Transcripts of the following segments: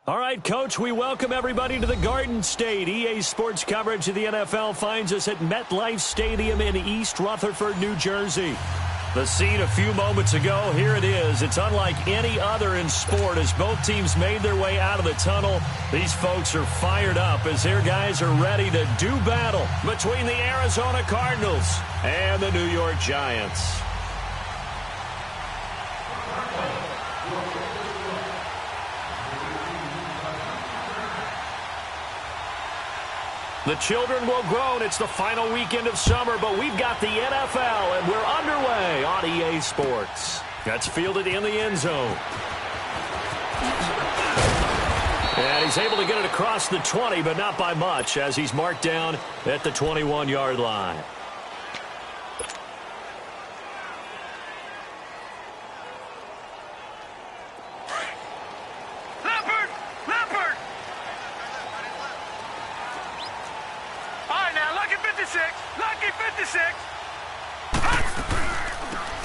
All right, Coach, we welcome everybody to the Garden State. EA Sports coverage of the NFL finds us at MetLife Stadium in East Rutherford, New Jersey. The scene a few moments ago, here it is. It's unlike any other in sport as both teams made their way out of the tunnel. These folks are fired up as their guys are ready to do battle between the Arizona Cardinals and the New York Giants. The children will groan. It's the final weekend of summer, but we've got the NFL, and we're underway on EA Sports. That's fielded in the end zone. And he's able to get it across the 20, but not by much, as he's marked down at the 21-yard line.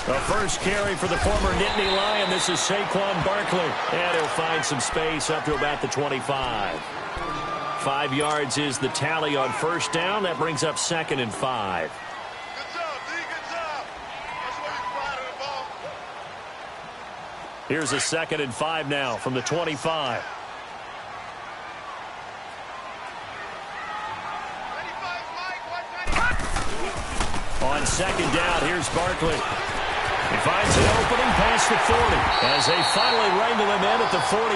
The first carry for the former Nittany Lion. This is Saquon Barkley. And he'll find some space up to about the 25. 5 yards is the tally on first down. That brings up 2nd and 5. Good job, D. Good job. That's where you provided the ball. Here's a 2nd and 5 now from the 25. On 2nd down, here's Barkley. He finds an opening past the 40 as they finally wrangle him in at the 48.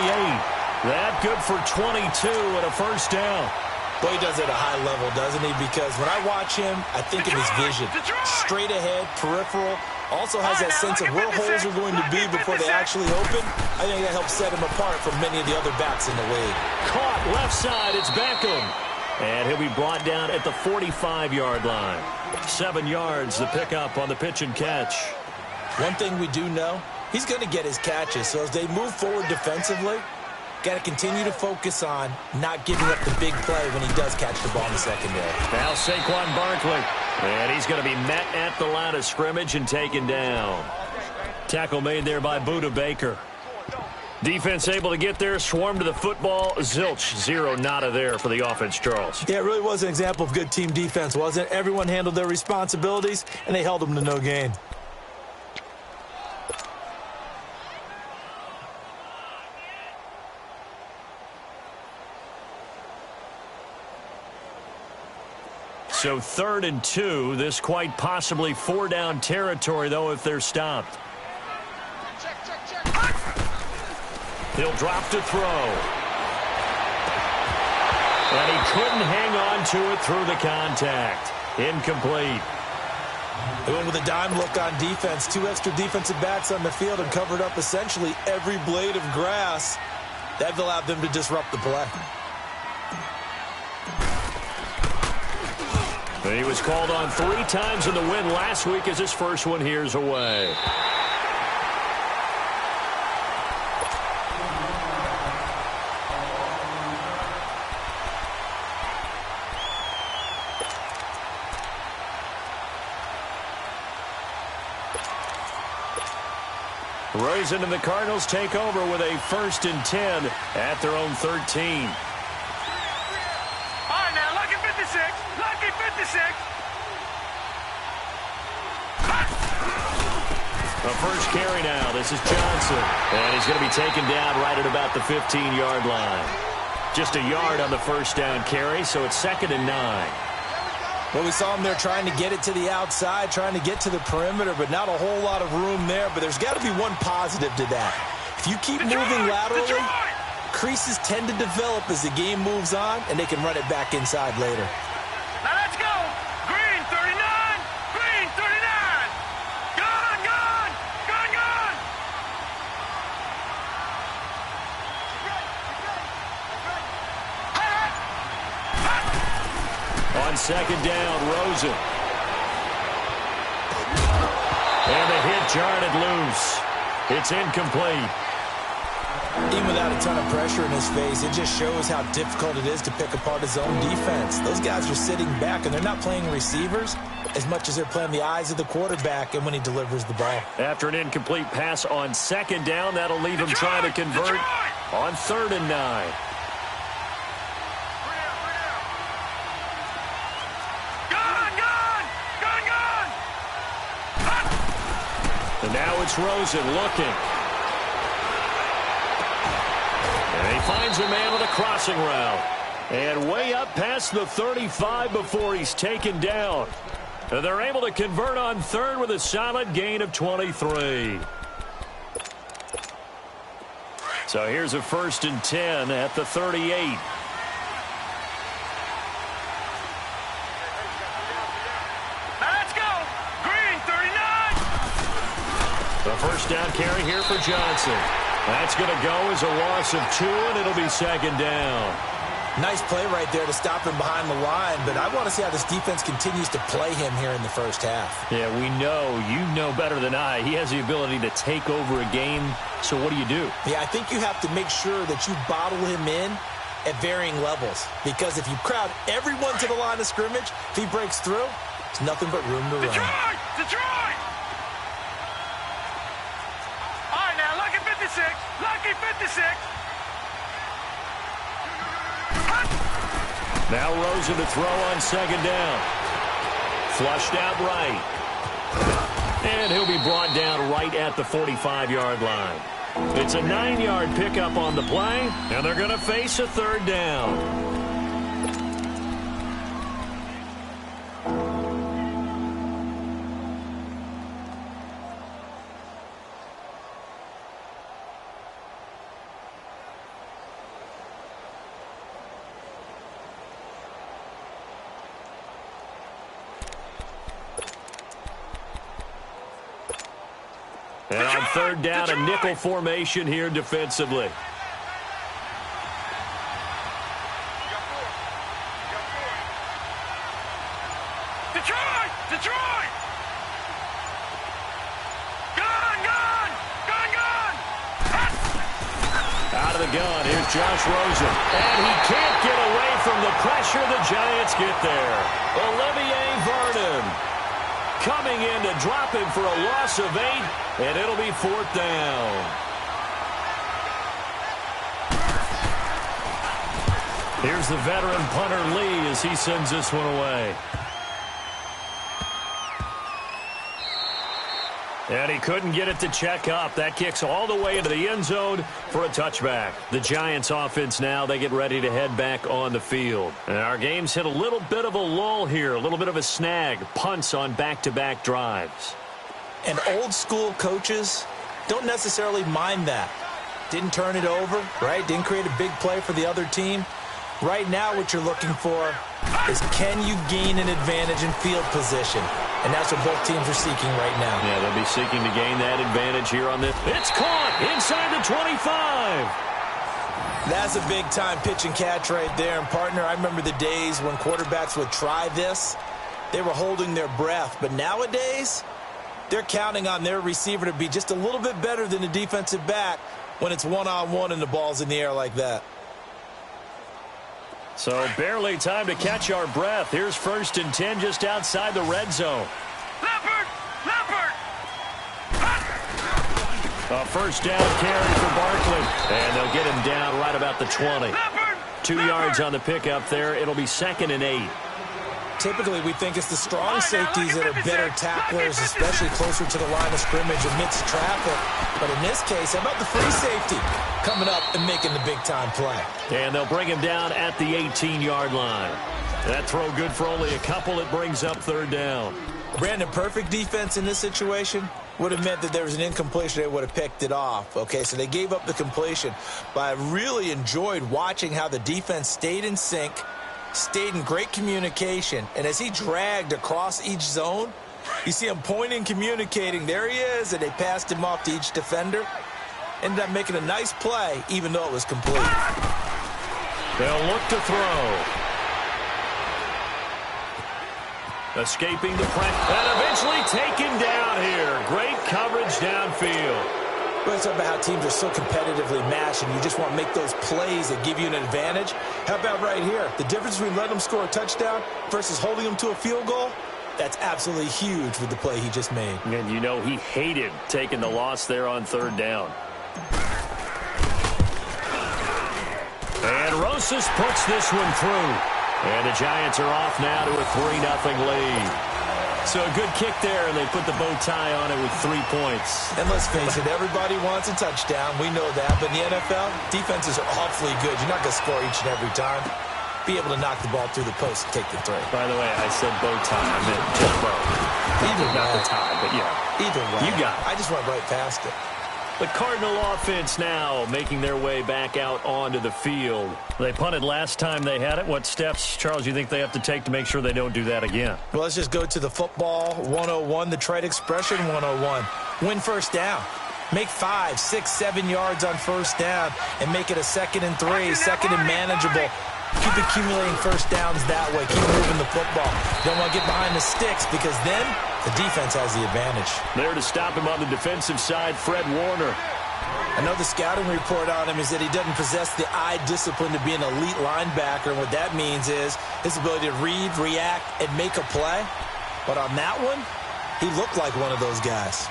That good for 22 and a first down. Well, he does it at a high level, doesn't he? Because when I watch him, I think of his vision. Straight ahead, peripheral. Also has that sense of where holes are going to be before they actually open. I think that helps set him apart from many of the other backs in the league. Caught left side. It's Beckham. And he'll be brought down at the 45-yard line. 7 yards, the pickup on the pitch and catch. One thing we do know, he's going to get his catches. So as they move forward defensively, got to continue to focus on not giving up the big play when he does catch the ball in the secondary. Now Saquon Barkley. And he's going to be met at the line of scrimmage and taken down. Tackle made there by Budda Baker. Defense able to get there, swarm to the football. Zilch, 0 nada there for the offense, Charles. Yeah, it really was an example of good team defense, wasn't it? Everyone handled their responsibilities, and they held them to no gain. So 3rd and 2. This quite possibly 4-down territory, though, if they're stopped. He'll drop to throw. And he couldn't hang on to it through the contact. Incomplete. They went with a dime look on defense. 2 extra defensive backs on the field and covered up essentially every blade of grass. That allowed them to disrupt the play. He was called on 3 times in the win last week as his first one here's away. Rosen and the Cardinals take over with a 1st and 10 at their own 13. The first carry now. This is Johnson. And he's going to be taken down right at about the 15-yard line. Just a yard on the first down carry, so it's 2nd and 9. Well, we saw him there trying to get it to the outside, trying to get to the perimeter, but not a whole lot of room there. But there's got to be one positive to that. If you keep moving laterally, creases tend to develop as the game moves on, and they can run it back inside later. Now let's go. Green 39. Green 39. Gone, gone, gone, gone. On 2nd down, Rosen. And the hit jarred loose. It's incomplete. Even without a ton of pressure in his face, it just shows how difficult it is to pick apart his own defense. Those guys are sitting back, and they're not playing receivers as much as they're playing the eyes of the quarterback and when he delivers the ball. After an incomplete pass on 2nd down, that'll leave him trying to convert on 3rd and 9. And now it's Rosen looking. And he finds a man on a crossing route. And way up past the 35 before he's taken down. And they're able to convert on 3rd with a solid gain of 23. So here's a 1st and 10 at the 38. The first down carry here for Johnson. That's going to go as a loss of 2, and it'll be 2nd down. Nice play right there to stop him behind the line, but I want to see how this defense continues to play him here in the first half. Yeah, we know, you know better than I, he has the ability to take over a game, so what do you do? Yeah, I think you have to make sure that you bottle him in at varying levels, because if you crowd everyone to the line of scrimmage, if he breaks through, it's nothing but room to run. Detroit! Lucky 56. Now Rosen to throw on 2nd down. Flushed out right. And he'll be brought down right at the 45-yard line. It's a 9-yard pickup on the play, and they're going to face a 3rd down. And on 3rd down, a nickel formation here defensively. Detroit! Gun! Out of the gun, here's Josh Rosen. And he can't get away from the pressure. The Giants get there. Olivier Vernon coming in to drop him for a loss of 8, and it'll be 4th down. Here's the veteran punter Lee as he sends this one away. And he couldn't get it to check up. That kicks all the way into the end zone for a touchback. The Giants offense now, they get ready to head back on the field. And our game's hit a little bit of a lull here, a little bit of a snag. Punts on back-to-back drives. And old school coaches don't necessarily mind that. Didn't turn it over, right? Didn't create a big play for the other team. Right now what you're looking for is, can you gain an advantage in field position? And that's what both teams are seeking right now. Yeah, they'll be seeking to gain that advantage here on this. It's caught inside the 25. That's a big-time pitch and catch right there. And, partner, I remember the days when quarterbacks would try this. They were holding their breath. But nowadays, they're counting on their receiver to be just a little bit better than the defensive back when it's one-on-one and the ball's in the air like that. So barely time to catch our breath. Here's 1st and 10 just outside the red zone. Leopard! A 1st down carry for Barkley. And they'll get him down right about the 20. 2 yards on the pickup there. It'll be 2nd and 8. Typically, we think it's the strong safeties that are better tacklers, especially closer to the line of scrimmage amidst traffic. But in this case, how about the free safety coming up and making the big-time play? And they'll bring him down at the 18-yard line. That throw good for only a couple. It brings up 3rd down. Brandon, perfect defense in this situation would have meant that there was an incompletion. They would have picked it off. Okay, so they gave up the completion. But I really enjoyed watching how the defense stayed in sync, stayed in great communication, and as he dragged across each zone, you see him pointing, communicating. There he is, and they passed him off to each defender. Ended up making a nice play, even though it was complete. They'll look to throw. Escaping the pressure, and eventually taken down here. Great coverage downfield. Well, it's about how teams are so competitively matched, and you just want to make those plays that give you an advantage. How about right here? The difference between letting them score a touchdown versus holding them to a field goal, that's absolutely huge with the play he just made. And you know he hated taking the loss there on 3rd down. And Rosas puts this one through. And the Giants are off now to a 3-0 lead. So a good kick there, and they put the bow tie on it with 3 points. And let's face it, everybody wants a touchdown. We know that. But in the NFL, defenses are awfully good. You're not going to score each and every time. Be able to knock the ball through the post and take the 3. By the way, I said bow tie. I meant just bow. Either not way. the tie, but yeah. Either way. You got it. I just went right past it. The Cardinal offense now making their way back out onto the field. They punted last time they had it. What steps, Charles, you think they have to take to make sure they don't do that again? Well, let's just go to the football 101, the trade expression 101. Win first down. Make 5, 6, 7 yards on first down and make it a 2nd and 3, 2nd and manageable. Keep accumulating first downs that way. Keep moving the football. Don't want to get behind the sticks because then the defense has the advantage. There to stop him on the defensive side, Fred Warner. I know the scouting report on him is that he doesn't possess the eye discipline to be an elite linebacker. And what that means is his ability to read, react, and make a play. But on that one, he looked like one of those guys.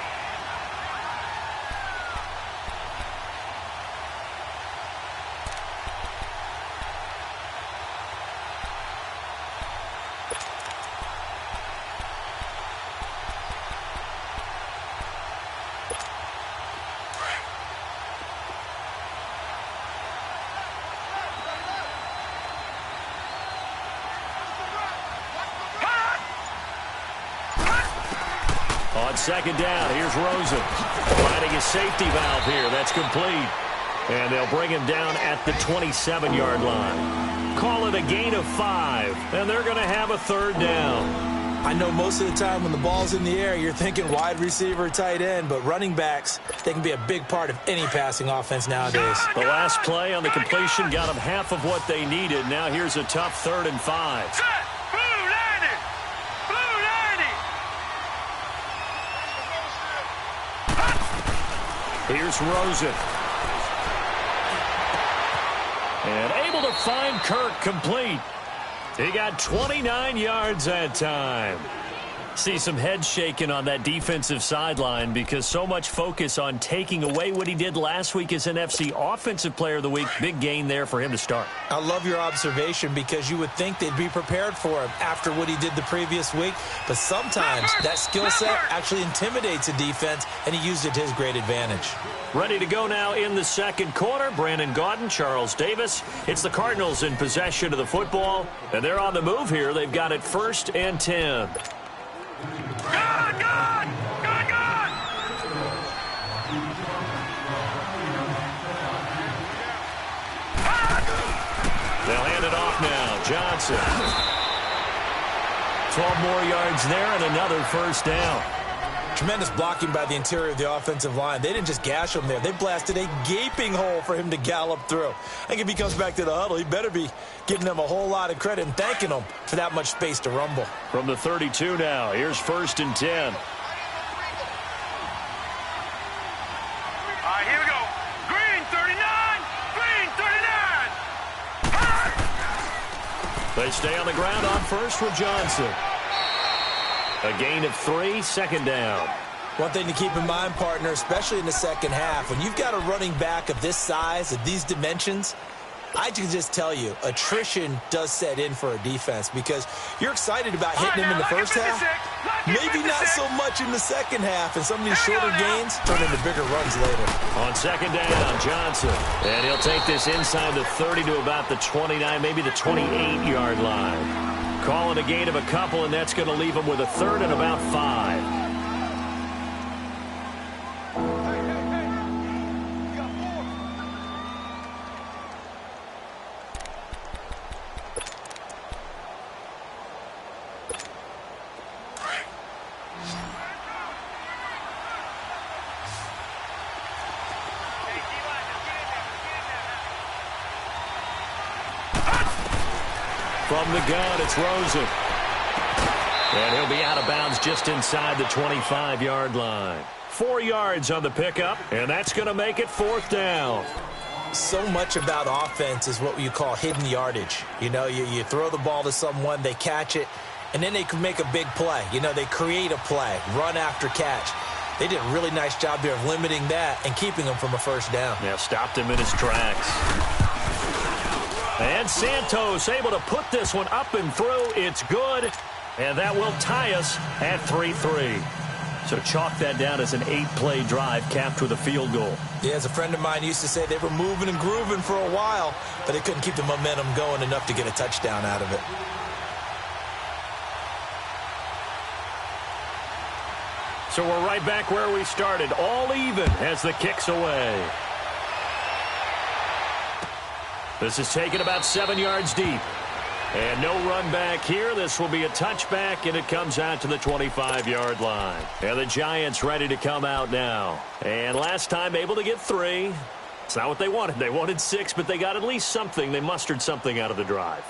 On second down, here's Rosen. Finding his safety valve here. That's complete. And they'll bring him down at the 27-yard line. Call it a gain of 5. And they're going to have a 3rd down. I know most of the time when the ball's in the air, you're thinking wide receiver, tight end, but running backs, they can be a big part of any passing offense nowadays. The last play on the completion got them half of what they needed. Now here's a tough 3rd and 5. Set. Blue 90. Blue 90. Here's Rosen. And able to find Kirk complete. He got 29 yards that time. See some head shaking on that defensive sideline because so much focus on taking away what he did last week as NFC Offensive Player of the Week. Big gain there for him to start. I love your observation because you would think they'd be prepared for him after what he did the previous week. But sometimes that skill set actually intimidates a defense, and he used it to his great advantage. Ready to go now in the second quarter. Brandon Gaudin, Charles Davis. It's the Cardinals in possession of the football, and they're on the move here. They've got it 1st and 10. Gone, gone, gone, gone. They'll hand it off now. Johnson. 12 more yards there and another 1st down. Tremendous blocking by the interior of the offensive line. They didn't just gash him there. They blasted a gaping hole for him to gallop through. I think if he comes back to the huddle, he better be giving them a whole lot of credit and thanking them for that much space to rumble. From the 32 now, here's 1st and 10. All right, here we go. Green 39. Green 39. They stay on the ground on first with Johnson. A gain of 3, 2nd down. One thing to keep in mind, partner, especially in the second half, when you've got a running back of this size, of these dimensions, I can just tell you, attrition does set in for a defense because you're excited about hitting him in the first half. Maybe not so much in the second half, and some of these shorter gains turn into bigger runs later. On 2nd down, Johnson. And he'll take this inside the 30 to about the 29, maybe the 28-yard line. Calling a gain of a couple, and that's going to leave him with a 3rd and about 5. From the gun, it's Rosen. And he'll be out of bounds just inside the 25-yard line. 4 yards on the pickup, and that's going to make it 4th down. So much about offense is what you call hidden yardage. You know, you throw the ball to someone, they catch it, and then they can make a big play. You know, they create a play, run after catch. They did a really nice job there of limiting that and keeping him from a 1st down. Yeah, stopped him in his tracks. And Santos able to put this one up and through. It's good. And that will tie us at 3-3. So chalk that down as an 8-play drive capped with a field goal. Yeah, as a friend of mine used to say, they were moving and grooving for a while, but they couldn't keep the momentum going enough to get a touchdown out of it. So we're right back where we started, all even as the kick's away. This is taken about 7 yards deep. And no run back here. This will be a touchback, and it comes out to the 25-yard line. And the Giants ready to come out now. And last time able to get 3. It's not what they wanted. They wanted 6, but they got at least something. They mustered something out of the drive.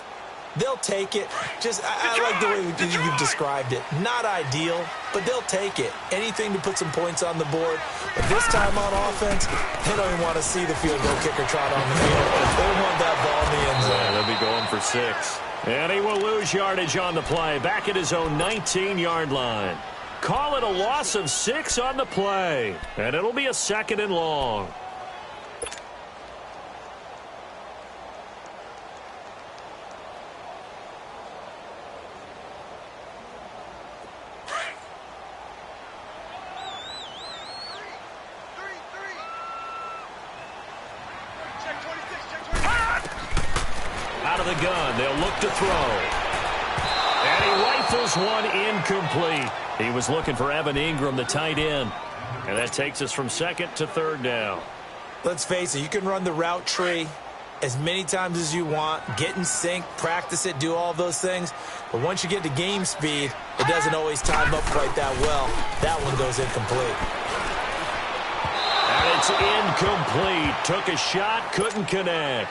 They'll take it. I like the way you've described it. Not ideal, but they'll take it. Anything to put some points on the board. But this time on offense, they don't even want to see the field goal kicker trot on the field. They want that ball in the end zone. Yeah, they'll be going for 6. And he will lose yardage on the play. Back at his own 19-yard line. Call it a loss of 6 on the play. And it'll be a 2nd and long. Out of the gun, they'll look to throw. And he rifles one incomplete. He was looking for Evan Ingram, the tight end. And that takes us from 2nd to 3rd down. Let's face it, you can run the route tree as many times as you want, get in sync, practice it, do all those things. But once you get to game speed, it doesn't always time up quite that well. That one goes incomplete. And it's incomplete. Took a shot, couldn't connect.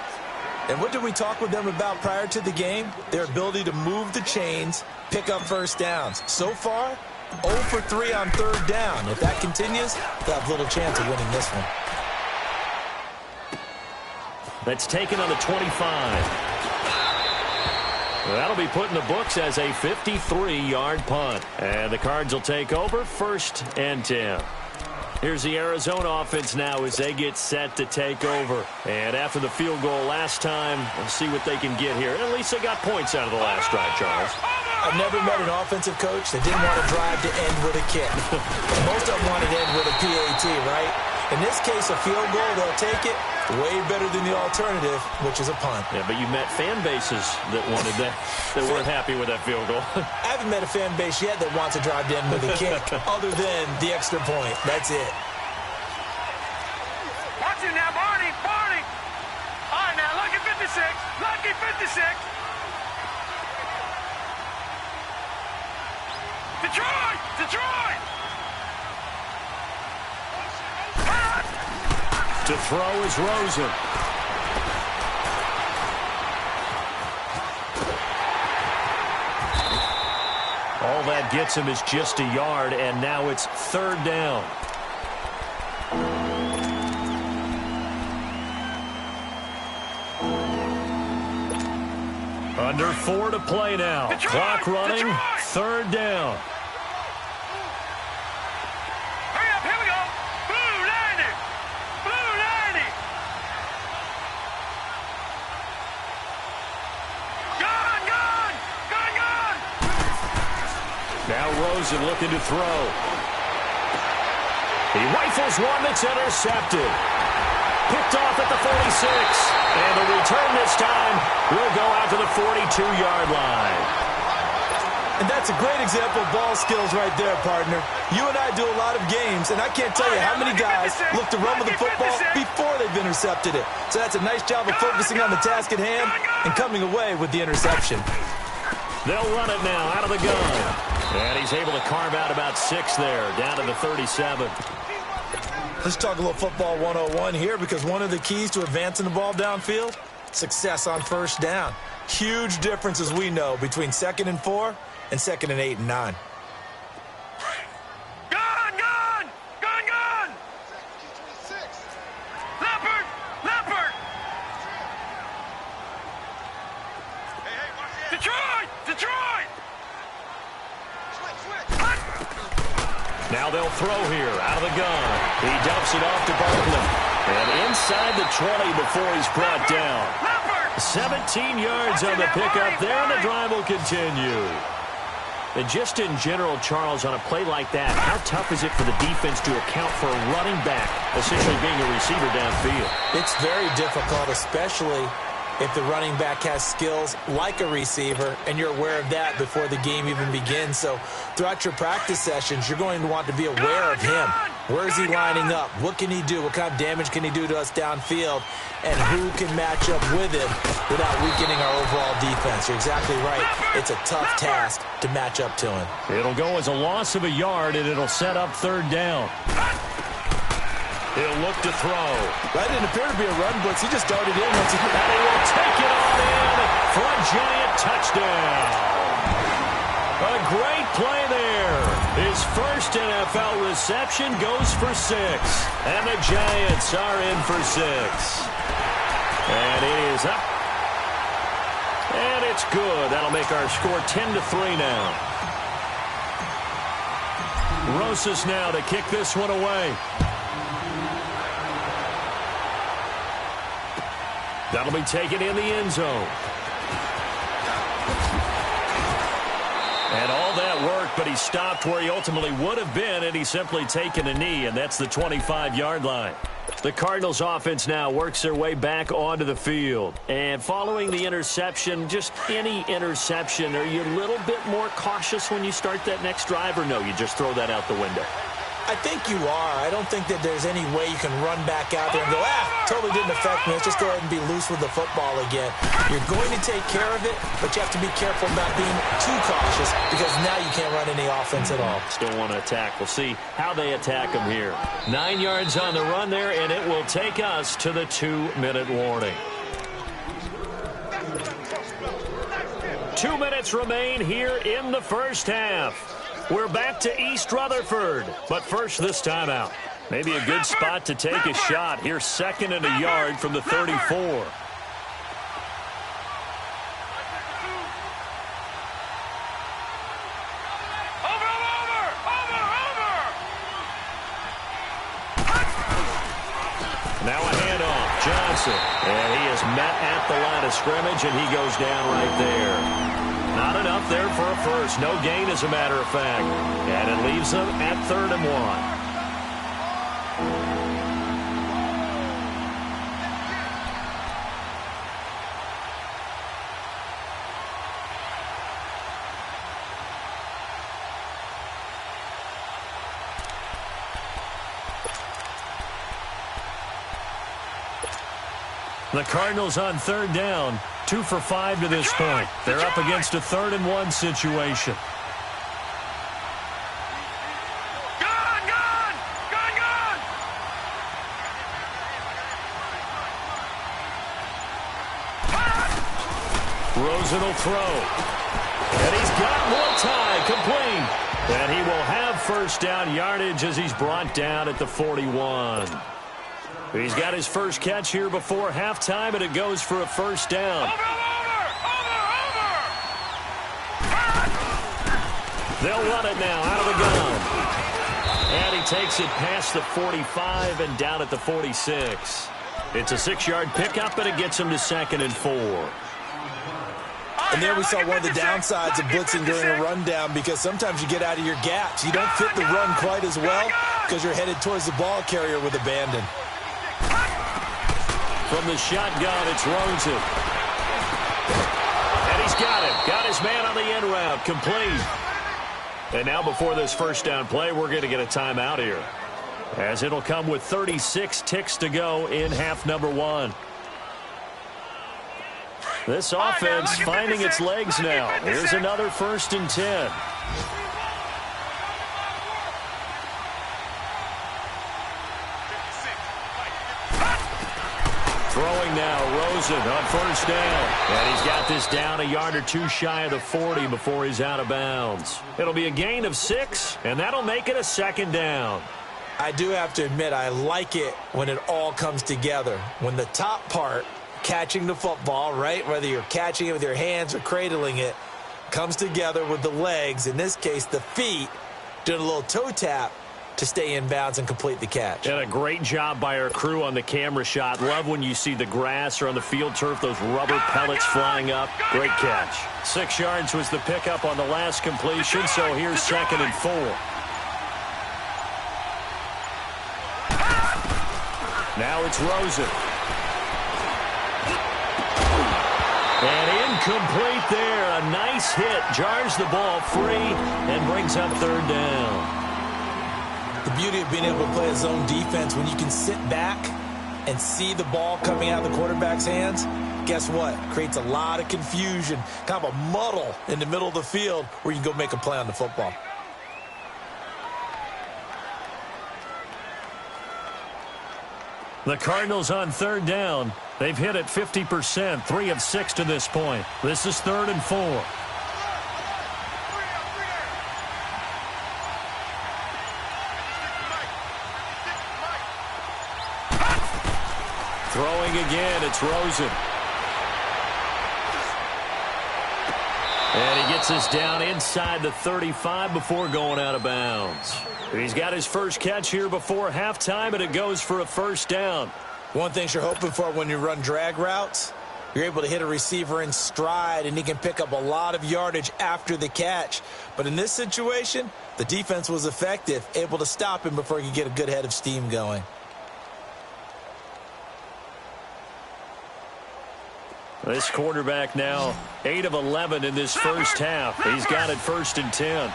And what did we talk with them about prior to the game? Their ability to move the chains, pick up first downs. So far, 0 for 3 on 3rd down. If that continues, they'll have little chance of winning this one. That's taken on the 25. That'll be put in the books as a 53-yard punt. And the Cards will take over 1st and 10. Here's the Arizona offense now as they get set to take over. And after the field goal last time, we'll see what they can get here. At least they got points out of the last drive, Charles. I've never met an offensive coach that didn't want to drive to end with a kick. Most of them wanted to end with a PAT, right? In this case, a field goal, they'll take it. Way better than the alternative, which is a punt. Yeah, but you met fan bases that wanted that weren't happy with that field goal. I haven't met a fan base yet that wants to drive to end with a kick other than the extra point. That's it. Watch it now, Barney. Barney. All right, now, lucky 56. Lucky 56. Detroit! Detroit! To throw is Rosen. All that gets him is just a yard, and now it's 3rd down. Under 4 to play now. Detroit! Clock running, Detroit! 3rd down. Hurry up, here we go. Blue 90. Blue 90. Gun, gun, gun, gun. Now Rosen looking to throw. He rifles one that's intercepted. Picked off at the 46. And the return this time will go out to the 42-yard line. And that's a great example of ball skills right there, partner. You and I do a lot of games, and I can't tell you how many guys look to run with the football before they've intercepted it. So that's a nice job of focusing on the task at hand and coming away with the interception. They'll run it now out of the gun. And he's able to carve out about 6 there, down to the 37. Let's talk a little football 101 here, because one of the keys to advancing the ball downfield, success on 1st down. Huge difference, as we know, between 2nd and 4 and 2nd and 8 and 9. Gun, gun, gun, gun. Leopard, leopard. Detroit, Detroit. Now they'll throw here out of the gun. He dumps it off to Barkley. And inside the 20 before he's brought down. Leopard. 17 yards on the pickup there, and the drive will continue. And just in general, Charles, on a play like that, how tough is it for the defense to account for a running back essentially being a receiver downfield? It's very difficult, especially if the running back has skills like a receiver, and you're aware of that before the game even begins. So throughout your practice sessions, you're going to want to be aware of him. Where is he lining up? What can he do? What kind of damage can he do to us downfield? And who can match up with him without weakening our overall defense? You're exactly right. It's a tough task to match up to him. It'll go as a loss of a yard, and it'll set up third down. He'll look to throw. That didn't appear to be a run blitz. He just darted in. And he will take it on in for a giant touchdown. A great play there. His first NFL reception goes for 6. And the Giants are in for 6. And it is up. And it's good. That'll make our score 10-3 now. Rosas now to kick this one away. That'll be taken in the end zone. And all that work, but he stopped where he ultimately would have been, and he's simply taken a knee, and that's the 25-yard line. The Cardinals offense now works their way back onto the field. And following the interception, just any interception, are you a little bit more cautious when you start that next drive, or no, you just throw that out the window? I think you are. I don't think that there's any way you can run back out there and go, totally didn't affect me. Let's just go ahead and be loose with the football again. You're going to take care of it, but you have to be careful about being too cautious because now you can't run any offense at all. Still want to attack. We'll see how they attack them here. 9 yards on the run there, and it will take us to the 2-minute warning. 2 minutes remain here in the first half. We're back to East Rutherford, but first this timeout. Maybe a good spot to take a shot. Here's 2nd and a yard from the 34. Now a handoff. Johnson. And he is met at the line of scrimmage, and he goes down right there. Not enough there for a first. No gain, as a matter of fact. And it leaves them at 3rd and 1. The Cardinals on 3rd down. 2 for 5 to this point. They're up against a 3rd and 1 situation. Rosen will throw. And he's got more time. Complete. And he will have first down yardage as he's brought down at the 41. He's got his first catch here before halftime, and it goes for a first down. They'll run it now out of the gun. And he takes it past the 45 and down at the 46. It's a 6-yard pickup, and it gets him to 2nd and 4. And there we saw one of the downsides of blitzing during a rundown, because sometimes you get out of your gaps. You don't fit the run quite as well because you're headed towards the ball carrier with abandon. From the shotgun, it's Rosen. And he's got it. Got his man on the end route. Complete. And now before this first down play, we're going to get a timeout here, as it'll come with 36 ticks to go in half number 1. This offense finding its legs now. Here's another 1st and 10. Throwing now, Rosen on first down. And he's got this down a yard or 2 shy of the 40 before he's out of bounds. It'll be a gain of 6, and that'll make it a 2nd down. I do have to admit, I like it when it all comes together. When the top part, catching the football, right, whether you're catching it with your hands or cradling it, comes together with the legs, in this case the feet, doing a little toe tap to stay in bounds and complete the catch. And a great job by our crew on the camera shot. Love when you see the grass or on the field turf, those rubber pellets flying up. Great catch. 6 yards was the pickup on the last completion, so here's 2nd and 4. Now it's Rosen. And incomplete there. A nice hit. Jars the ball free and brings up 3rd down. The beauty of being able to play a zone defense, when you can sit back and see the ball coming out of the quarterback's hands, guess what? Creates a lot of confusion, kind of a muddle in the middle of the field where you can go make a play on the football. The Cardinals on 3rd down. They've hit it 50%, 3 of 6 to this point. This is 3rd and 4. Throwing again, it's Rosen. And he gets us down inside the 35 before going out of bounds. He's got his first catch here before halftime, and it goes for a 1st down. One thing you're hoping for when you run drag routes, you're able to hit a receiver in stride, and he can pick up a lot of yardage after the catch. But in this situation, the defense was effective, able to stop him before he could get a good head of steam going. This quarterback now 8 of 11 in this first half. He's got it 1st and 10.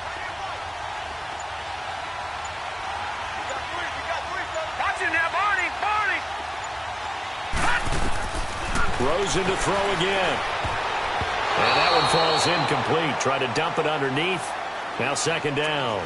Rosen to throw again. And that one falls incomplete. Try to dump it underneath. Now 2nd down.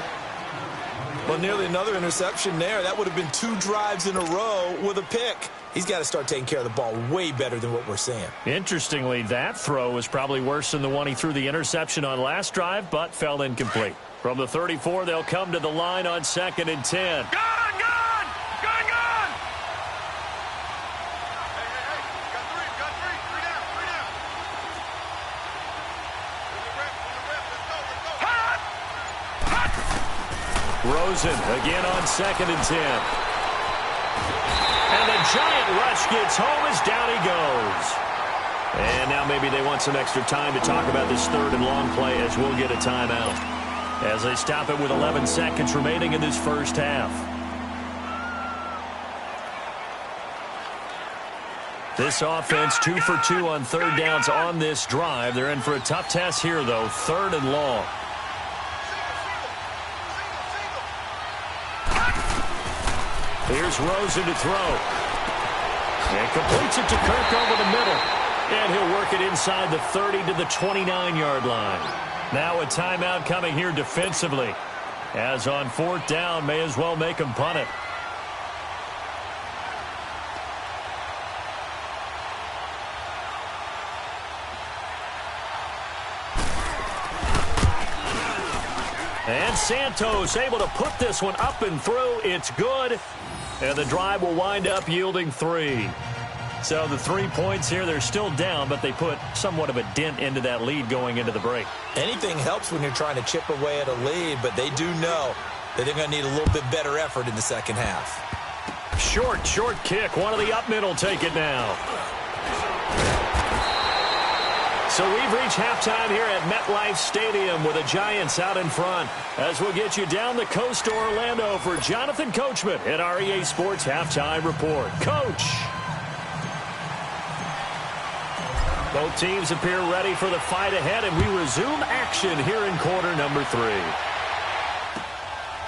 Well, nearly another interception there. That would have been 2 drives in a row with a pick. He's got to start taking care of the ball way better than what we're seeing. Interestingly, that throw was probably worse than the one he threw the interception on last drive, but fell incomplete. From the 34, they'll come to the line on 2nd and 10. Gone! Rosen again on 2nd and 10. And the giant rush gets home as down he goes. And now maybe they want some extra time to talk about this 3rd and long play, as we'll get a timeout as they stop it with 11 seconds remaining in this first half. This offense 2 for 2 on 3rd downs on this drive. They're in for a tough test here, though. 3rd and long. Here's Rosen to throw. And completes it to Kirk over the middle. And he'll work it inside the 30 to the 29-yard line. Now a timeout coming here defensively. As on 4th down, may as well make him punt it. And Santos able to put this one up and through. It's good. And the drive will wind up yielding 3. So the 3 points here, they're still down, but they put somewhat of a dent into that lead going into the break. Anything helps when you're trying to chip away at a lead, but they do know that they're going to need a little bit better effort in the second half. Short kick. One of the up middle take it now. So we've reached halftime here at MetLife Stadium with the Giants out in front. As we'll get you down the coast to Orlando for Jonathan Coachman at our EA Sports Halftime Report. Coach! Both teams appear ready for the fight ahead, and we resume action here in quarter number 3.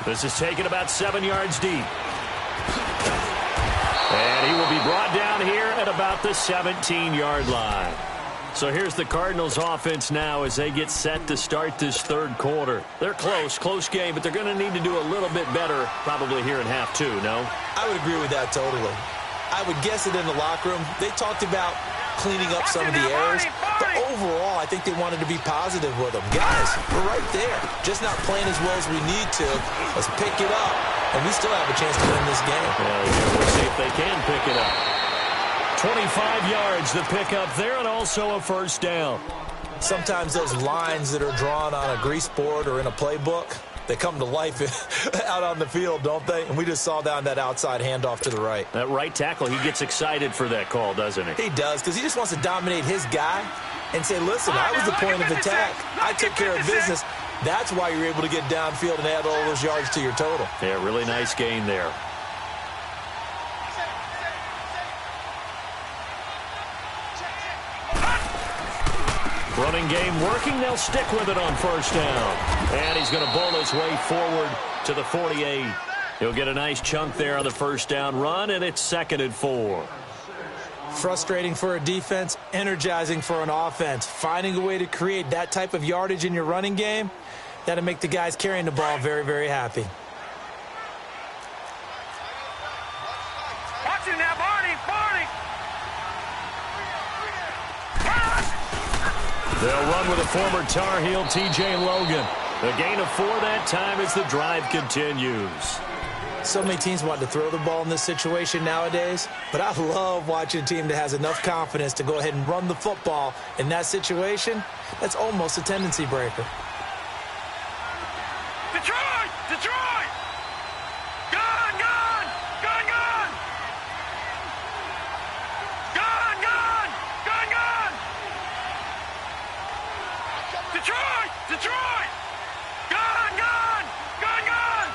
This is taken about 7 yards deep. And he will be brought down here at about the 17-yard line. So here's the Cardinals offense now as they get set to start this 3rd quarter. They're close game, but they're going to need to do a little bit better probably here in half 2, no? I would agree with that totally. I would guess it in the locker room. They talked about cleaning up some of the errors, but overall, I think they wanted to be positive with them. Guys, we're right there. Just not playing as well as we need to. Let's pick it up, and we still have a chance to win this game. We'll see if they can pick it up. 25 yards, the pickup there, and also a 1st down. Sometimes those lines that are drawn on a grease board or in a playbook, they come to life out on the field, don't they? And we just saw down that outside handoff to the right. That right tackle, he gets excited for that call, doesn't he? He does, because he just wants to dominate his guy and say, listen, I was the point of attack. I took care of business. That's why you're able to get downfield and add all those yards to your total. Yeah, really nice gain there. Running game working. They'll stick with it on first down. And he's going to bowl his way forward to the 48. He'll get a nice chunk there on the first down run, and it's 2nd and 4. Frustrating for a defense, energizing for an offense. Finding a way to create that type of yardage in your running game, that'll make the guys carrying the ball very, very happy. Watch him now, Barney! They'll run with a former Tar Heel, T.J. Logan. The gain of 4 that time as the drive continues. So many teams want to throw the ball in this situation nowadays, but I love watching a team that has enough confidence to go ahead and run the football in that situation. That's almost a tendency breaker. Detroit! Detroit! Gone! Gone! Gone! Gone! Gone! Gone! Gone! Gone! Detroit! Detroit! Gone! Gone! Gone! Gone!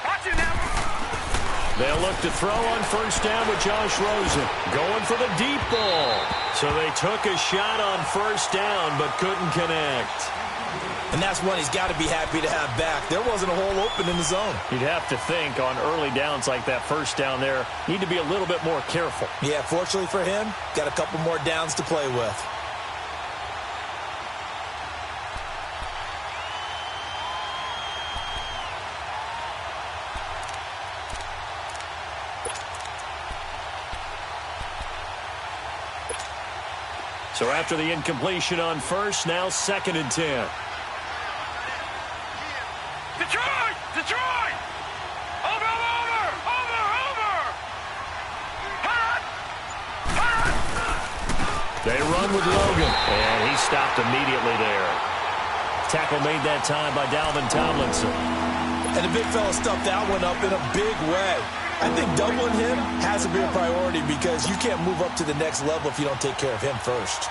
Watch it now! They'll look to throw on first down with Josh Rosen. Going for the deep ball. So they took a shot on first down but couldn't connect. And that's one he's got to be happy to have back. There wasn't a hole open in the zone. You'd have to think on early downs like that first down there, need to be a little bit more careful. Yeah, fortunately for him, got a couple more downs to play with. So after the incompletion on first, now 2nd and 10. Detroit! Detroit! Over! Hot! Hot! They run with Logan, and he stopped immediately there. Tackle made that time by Dalvin Tomlinson. And the big fella stuffed that one up in a big way. I think doubling him has to be a priority because you can't move up to the next level if you don't take care of him first.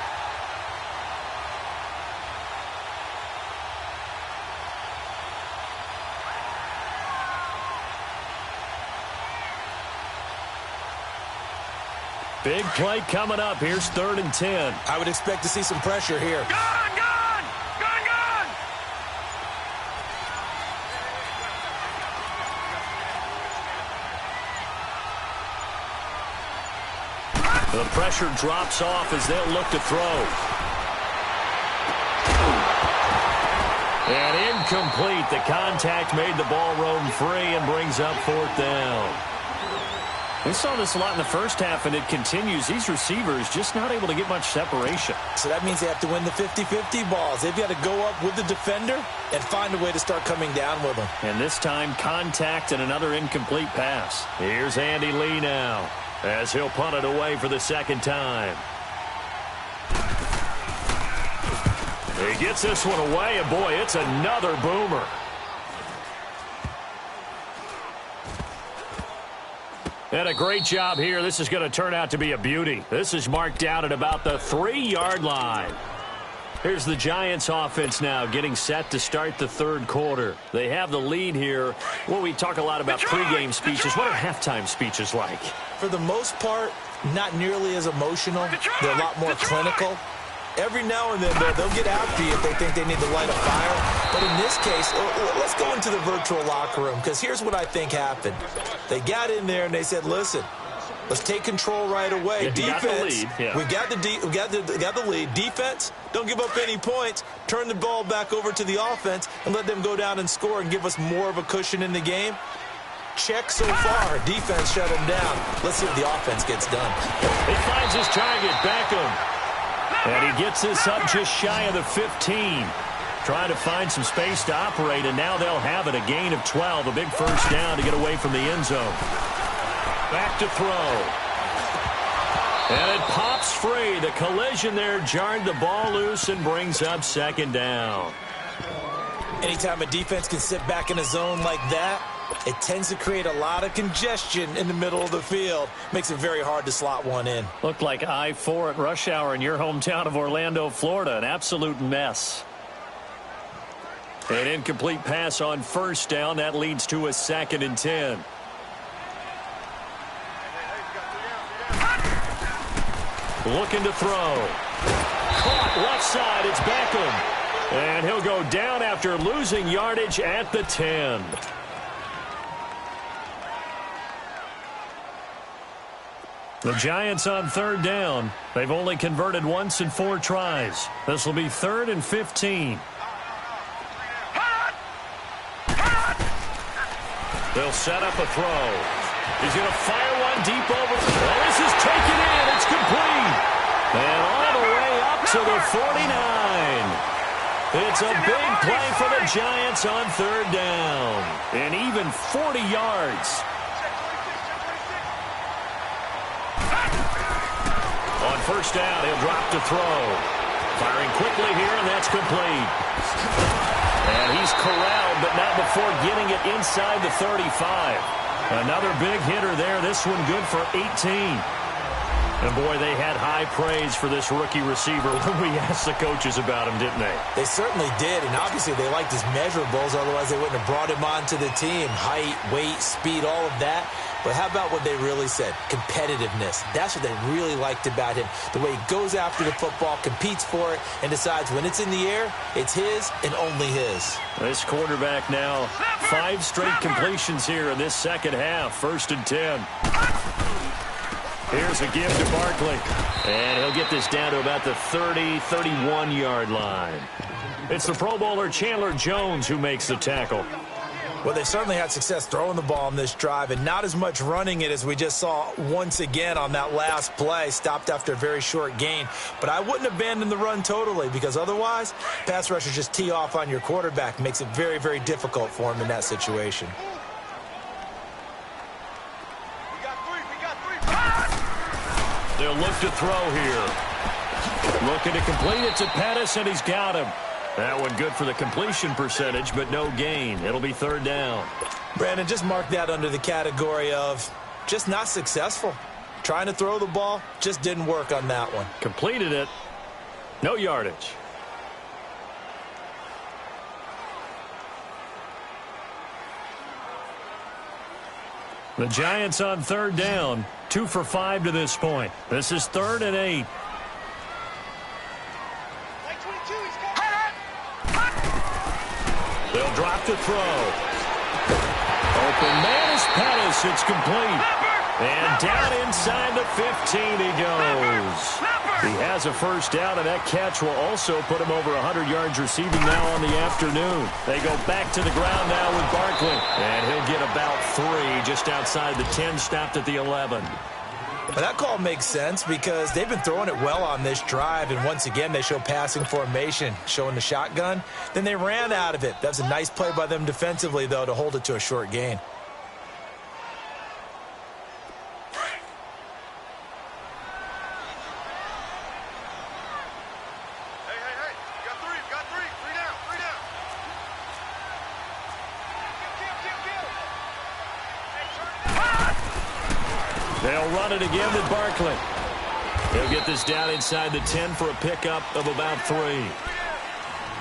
Big play coming up. Here's 3rd and 10. I would expect to see some pressure here. Gone! Gone! Gone! Gone! The pressure drops off as they'll look to throw. And incomplete. The contact made the ball roam free and brings up 4th down. We saw this a lot in the first half, and it continues. These receivers just not able to get much separation. So that means they have to win the 50-50 balls. They've got to go up with the defender and find a way to start coming down with them. And this time, contact and another incomplete pass. Here's Andy Lee now, as he'll punt it away for the 2nd time. He gets this one away, and boy, it's another boomer. And a great job here. This is going to turn out to be a beauty. This is marked down at about the 3-yard line. Here's the Giants offense now getting set to start the 3rd quarter. They have the lead here. Well, we talk a lot about pregame speeches. What are halftime speeches like? For the most part, not nearly as emotional. They're a lot more clinical. Every now and then, they'll get after you if they think they need to light a fire. But in this case, let's go into the virtual locker room, because here's what I think happened. They got in there and they said, listen, let's take control right away. Yeah, defense, we got the lead. Defense, don't give up any points. Turn the ball back over to the offense and let them go down and score and give us more of a cushion in the game. Check so far. Defense shut them down. Let's see what the offense gets done. He finds his target, Beckham. And he gets this up just shy of the 15. Trying to find some space to operate, and now they'll have it. A gain of 12, a big first down to get away from the end zone. Back to throw. And it pops free. The collision there jarred the ball loose and brings up second down. Anytime a defense can sit back in a zone like that, it tends to create a lot of congestion in the middle of the field. Makes it very hard to slot one in. Looked like I-4 at rush hour in your hometown of Orlando, Florida. An absolute mess. An incomplete pass on first down. That leads to a 2nd and 10. Looking to throw. Caught left side. It's Beckham. And he'll go down after losing yardage at the 10. The Giants on 3rd down. They've only converted once in 4 tries. This will be 3rd and 15. They'll set up a throw. He's going to fire one deep over. Well, this is taken in. It's complete. And all the way up to the 49. It's a big play for the Giants on 3rd down. And even 40 yards. On first down, he'll drop to throw. Firing quickly here, and that's complete. And he's corralled, but not before getting it inside the 35. Another big hitter there. This one good for 18. And, boy, they had high praise for this rookie receiver when we asked the coaches about him, didn't they? They certainly did, and obviously they liked his measurables. Otherwise, they wouldn't have brought him onto the team. Height, weight, speed, all of that. But how about what they really said? Competitiveness. That's what they really liked about him. The way he goes after the football, competes for it, and decides when it's in the air, it's his and only his. This quarterback now, 5 straight completions here in this second half. 1st and 10. Here's a give to Barkley. And he'll get this down to about the 30, 31-yard line. It's the Pro Bowler Chandler Jones who makes the tackle. Well, they certainly had success throwing the ball on this drive and not as much running it as we just saw once again on that last play. Stopped after a very short gain. But I wouldn't abandon the run totally because otherwise, pass rushers just tee off on your quarterback. Makes it very, very difficult for him in that situation. They'll look to throw here. Looking to complete it to Pettis, and he's got him. That one good for the completion percentage, but no gain. It'll be 3rd down. Brandon, just mark that under the category of just not successful. Trying to throw the ball, just didn't work on that one. Completed it. No yardage. The Giants on 3rd down. 2 for 5 to this point. This is 3rd and 8. They'll drop to throw. Open man is Pettis. It's complete. And down inside the 15 he goes. He has a first down, and that catch will also put him over 100 yards receiving now on the afternoon. They go back to the ground now with Barkley. And he'll get about 3 just outside the 10, stopped at the 11. Well, that call makes sense because they've been throwing it well on this drive, and once again they show passing formation, showing the shotgun. Then they ran out of it. That was a nice play by them defensively, though, to hold it to a short gain. They'll run it again with Barkley. He'll get this down inside the 10 for a pickup of about 3.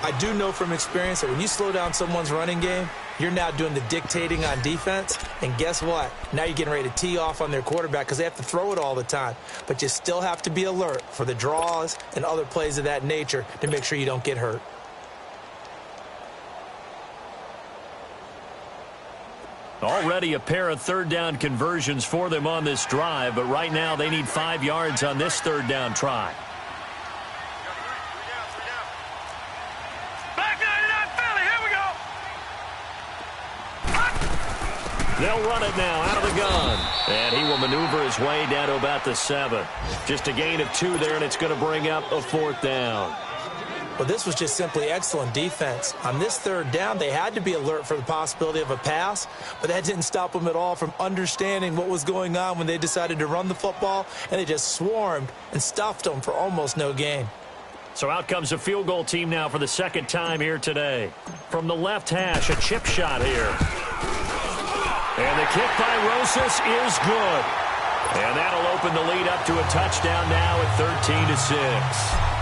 I do know from experience that when you slow down someone's running game, you're now doing the dictating on defense. And guess what? Now you're getting ready to tee off on their quarterback because they have to throw it all the time. But you still have to be alert for the draws and other plays of that nature to make sure you don't get hurt. Already a pair of 3rd down conversions for them on this drive, but right now they need 5 yards on this 3rd down try. Back 99 Philly, here we go. They'll run it now out of the gun. And he will maneuver his way down to about the 7. Just a gain of 2 there, and it's going to bring up a 4th down. Well, this was just simply excellent defense. On this third down, they had to be alert for the possibility of a pass, but that didn't stop them at all from understanding what was going on when they decided to run the football, and they just swarmed and stuffed them for almost no gain. So out comes a field goal team now for the second time here today. From the left hash, a chip shot here. And the kick by Rosas is good. And that'll open the lead up to a touchdown now at 13-6.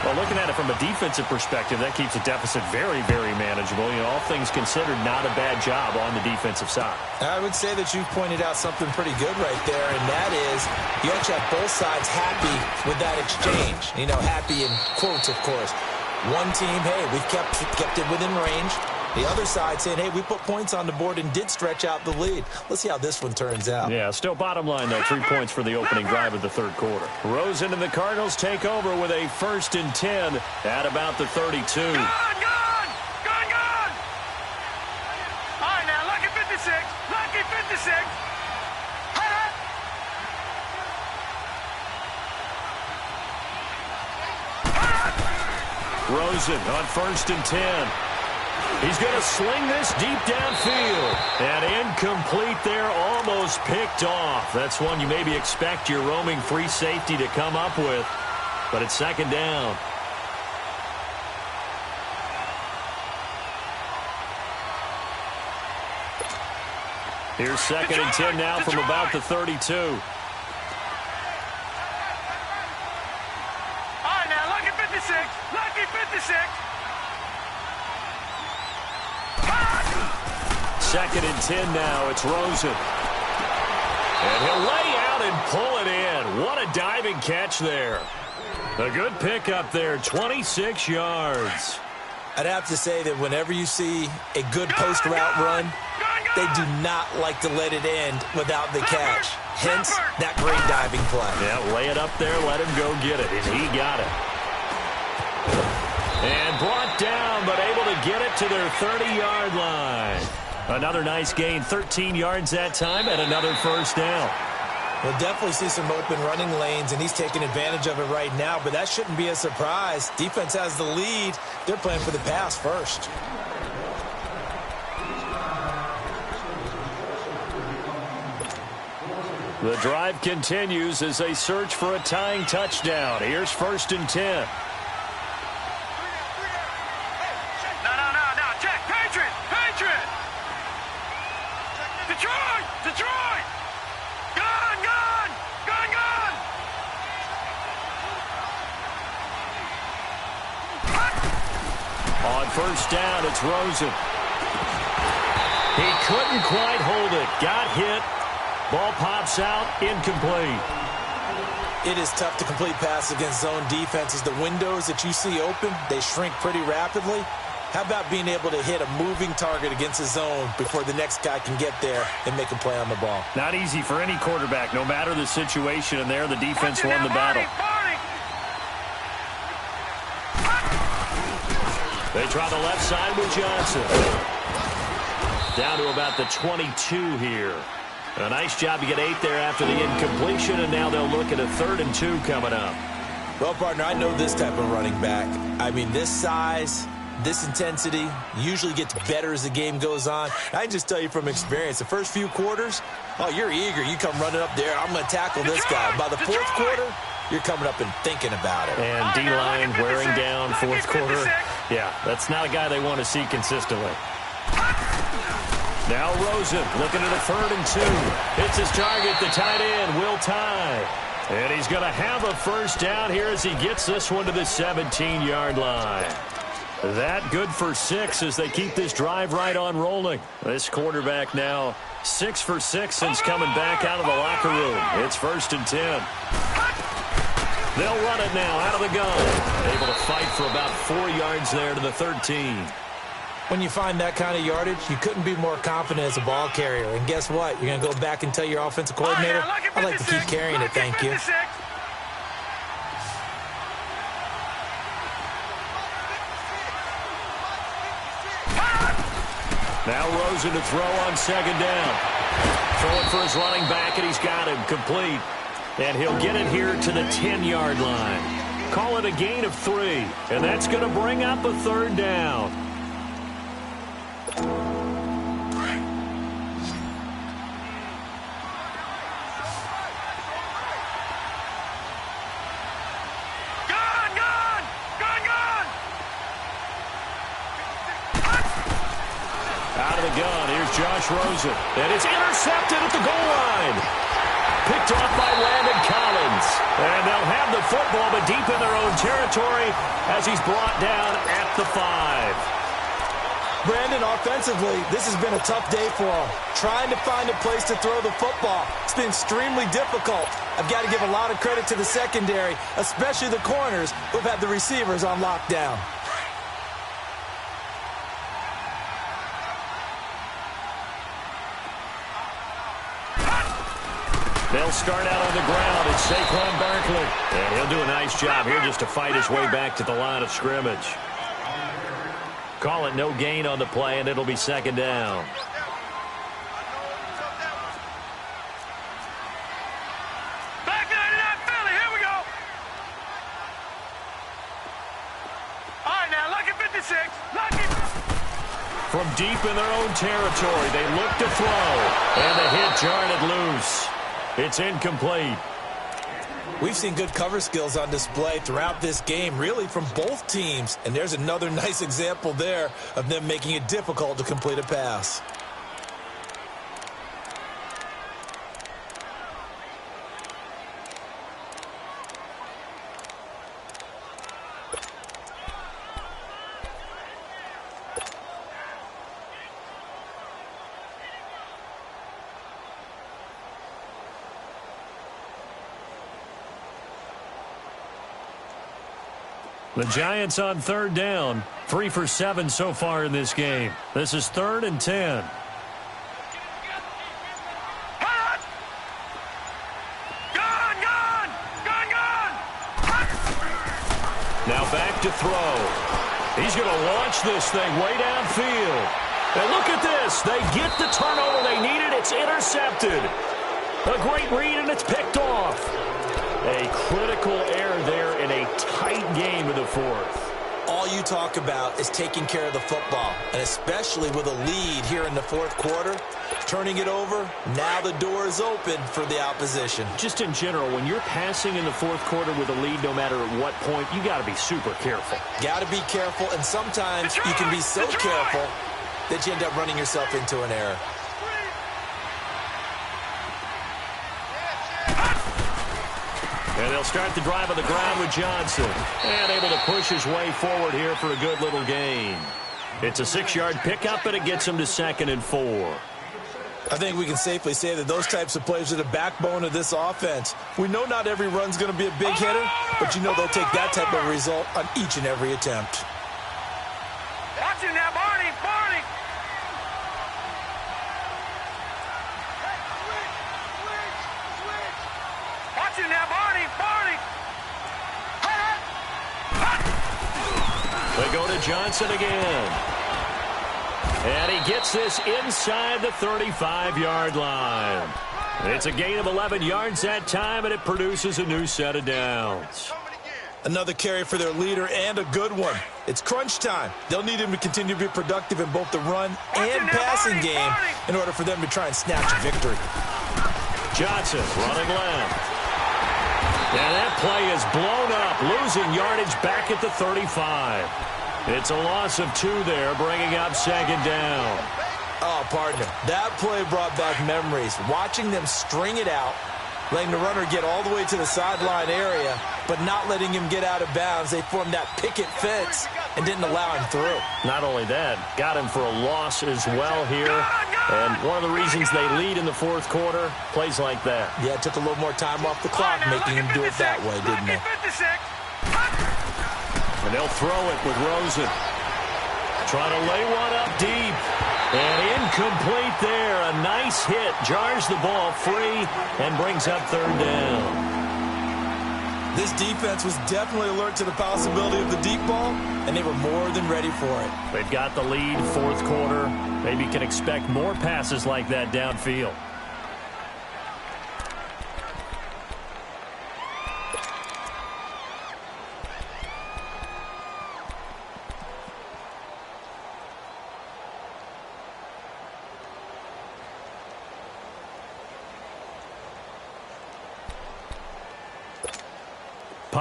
Well, looking at it from a defensive perspective, that keeps the deficit very, very manageable. You know, all things considered, not a bad job on the defensive side. I would say that you've pointed out something pretty good right there, and that is you actually have both sides happy with that exchange. You know, happy in quotes, of course. One team, hey, we've kept it within range. The other side saying, hey, we put points on the board and did stretch out the lead. Let's see how this one turns out. Yeah, still bottom line, though, 3 points for the opening drive of the third quarter. Rosen and the Cardinals take over with a 1st and 10 at about the 32. Gone! All right, now, lucky 56. Lucky 56. Rosen on 1st and 10. He's going to sling this deep downfield. And incomplete there, almost picked off. That's one you maybe expect your roaming free safety to come up with. But it's second down. Here's 2nd and 10 now from about the 32. All right, now, lucky 56. Lucky 56. 2nd and 10 now. It's Rosen. And he'll lay out and pull it in. What a diving catch there. A good pickup there, 26 yards. I'd have to say that whenever you see a good post route run, they do not like to let it end without the catch. Hence, that great diving play. Yeah, lay it up there, let him go get it, and he got it. And brought down, but able to get it to their 30-yard line. Another nice gain, 13 yards that time, and another first down. We'll definitely see some open running lanes, and he's taking advantage of it right now, but that shouldn't be a surprise. Defense has the lead. They're playing for the pass first. The drive continues as they search for a tying touchdown. Here's 1st and 10. No, check. Patriot. Detroit. Gone. On 1st down, it's Rosen. He couldn't quite hold it. Got hit. Ball pops out, incomplete. It is tough to complete passes against zone defenses. The windows that you see open, they shrink pretty rapidly. How about being able to hit a moving target against a zone before the next guy can get there and make a play on the ball? Not easy for any quarterback, no matter the situation, and there the defense won the battle. They try the left side with Johnson. Down to about the 22 here. A nice job to get 8 there after the incompletion, and now they'll look at a 3rd and 2 coming up. Well, partner, I know this type of running back. I mean, this size, this intensity usually gets better as the game goes on. I can just tell you from experience, the first few quarters, oh, you're eager. You come running up there, I'm going to tackle this guy. By the 4th quarter, you're coming up and thinking about it. And D-line wearing down 4th quarter. Yeah, that's not a guy they want to see consistently. Now Rosen looking at a 3rd and 2. Hits his target, the tight end, Will Tye. And he's going to have a first down here as he gets this one to the 17-yard line. That good for 6 as they keep this drive right on rolling. This quarterback now 6 for 6 since coming back out of the locker room. It's 1st and 10. They'll run it now out of the gun. Able to fight for about 4 yards there to the 13. When you find that kind of yardage, you couldn't be more confident as a ball carrier. And guess what? You're going to go back and tell your offensive coordinator, I'd like to keep carrying it, thank you. Now Rosen to throw on 2nd down. Throwing for his running back, and he's got him complete. And he'll get it here to the 10-yard line. Call it a gain of 3, and that's going to bring up a third down. Out of the gun, here's Josh Rosen. And it's intercepted at the goal line. Picked off by Landon Collins. And they'll have the football, but deep in their own territory as he's brought down at the 5. Brandon, offensively, this has been a tough day for him. Trying to find a place to throw the football. It's been extremely difficult. I've got to give a lot of credit to the secondary, especially the corners who've had the receivers on lockdown. They'll start out on the ground. It's Saquon Barkley. And he'll do a nice job here just to fight his way back to the line of scrimmage. Call it no gain on the play, and it'll be second down. Back 99 Philly, here we go. All right, now, lucky 56. Lucky. From deep in their own territory, they look to throw. And the hit jarred it loose. It's incomplete. We've seen good cover skills on display throughout this game, really from both teams. And there's another nice example there of them making it difficult to complete a pass. The Giants on third down. 3 for 7 so far in this game. This is 3rd and 10. Now back to throw. He's going to launch this thing way downfield. And look at this. They get the turnover they needed. It's intercepted. A great read, and it's picked off. A critical error there in a tight game in the 4th. All you talk about is taking care of the football, and especially with a lead here in the 4th quarter. Turning it over, now the door is open for the opposition. Just in general, when you're passing in the 4th quarter with a lead, no matter at what point, you got to be super careful. Got to be careful, and sometimes you can be so careful that you end up running yourself into an error. And they'll start the drive on the ground with Johnson. And able to push his way forward here for a good little gain. It's a 6-yard pickup, and it gets him to 2nd and 4. I think we can safely say that those types of plays are the backbone of this offense. We know not every run's going to be a big hitter, but you know they'll take that type of result on each and every attempt. Watch it now, Barney. Barney. Watch it now, Barney. Barney. They go to Johnson again. And he gets this inside the 35-yard line. It's a gain of 11 yards that time, and it produces a new set of downs. Another carry for their leader, and a good one. It's crunch time. They'll need him to continue to be productive in both the run and passing game in order for them to try and snatch a victory. Johnson running left. And that play is blown up, losing yardage back at the 35. It's a loss of 2 there, bringing up 2nd down. Oh, partner, that play brought back memories. Watching them string it out, letting the runner get all the way to the sideline area, but not letting him get out of bounds. They formed that picket fence and didn't allow him through. Not only that, got him for a loss as well here. And one of the reasons they lead in the 4th quarter, plays like that. Yeah, it took a little more time off the clock, making him do it that way, didn't it? And they'll throw it with Rosen. Trying to lay one up deep. And incomplete there. A nice hit. Jars the ball free and brings up 3rd down. This defense was definitely alert to the possibility of the deep ball, and they were more than ready for it. They've got the lead, 4th quarter. Maybe can expect more passes like that downfield.